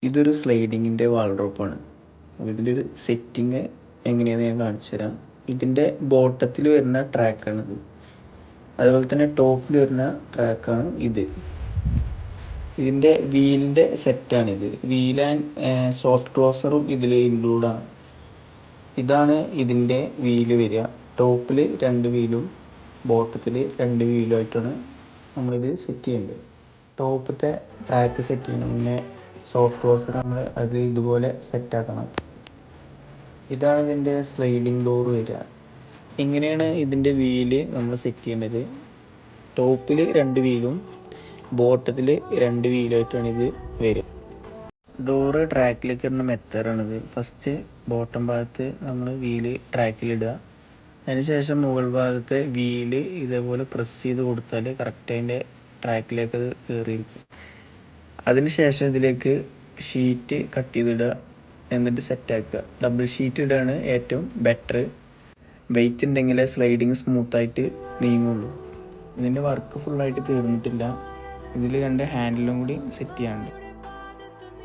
ഇതൊരു സ്ലൈഡിങ്ങിൻ്റെ വാൾഡ്രോപ്പാണ്. അപ്പോൾ ഇതിൻ്റെ ഒരു സെറ്റിങ് എങ്ങനെയാണെന്ന് ഞാൻ കാണിച്ചു തരാം. ഇതിൻ്റെ ബോട്ടത്തിൽ വരുന്ന ട്രാക്കാണിത്. അതുപോലെ തന്നെ ടോപ്പിൽ വരുന്ന ട്രാക്കാണ് ഇത്. ഇതിൻ്റെ വീലിൻ്റെ സെറ്റാണിത്. വീൽ ആൻഡ് സോഫ്റ്റ് ക്ലോസറും ഇതിൽ ഇൻക്ലൂഡാണ്. ഇതാണ് ഇതിൻ്റെ വീല് വരിക. ടോപ്പിൽ 2 വീലും ബോട്ടത്തിൽ 2 വീലും ആയിട്ടാണ് നമ്മളിത് സെറ്റ് ചെയ്യേണ്ടത്. ടോപ്പത്തെ ട്രാക്ക് സെറ്റ് ചെയ്യണം, പിന്നെ സോഫ്റ്റ് ക്ലോസർ നമ്മൾ അത് ഇതുപോലെ സെറ്റാക്കണം. ഇതാണ് ഇതിൻ്റെ സ്ലൈഡിങ് ഡോർ വരിക. ഇങ്ങനെയാണ് ഇതിൻ്റെ വീല് നമ്മൾ സെറ്റ് ചെയ്യേണ്ടത്. ടോപ്പിൽ 2 വീലും ബോട്ടത്തിൽ 2 വീലുമായിട്ടാണ് ഇത് വരിക. ഡോറ് ട്രാക്കിലേക്ക് ഇടുന്ന മെത്തേഡാണിത്. ഫസ്റ്റ് ബോട്ടം ഭാഗത്ത് നമ്മൾ വീല് ട്രാക്കിലിടുക. അതിനുശേഷം മുകൾ ഭാഗത്തെ വീല് ഇതേപോലെ പ്രസ് ചെയ്ത് കൊടുത്താൽ കറക്റ്റ് അതിൻ്റെ ട്രാക്കിലേക്ക് അത് കയറിയിരിക്കും. അതിനുശേഷം ഇതിലേക്ക് ഷീറ്റ് കട്ട് ചെയ്തിടുക, എന്നിട്ട് സെറ്റാക്കുക. ഡബിൾ ഷീറ്റ് ഇടുകയാണ് ഏറ്റവും ബെറ്റർ. വെയിറ്റ് ഉണ്ടെങ്കിലേ സ്ലൈഡിങ് സ്മൂത്തായിട്ട് നീങ്ങുള്ളൂ. ഇതിൻ്റെ വർക്ക് ഫുള്ളായിട്ട് തീർന്നിട്ടില്ല. ഇതിൽ 2 ഹാൻഡിലും കൂടി സെറ്റ് ചെയ്യാനുണ്ട്.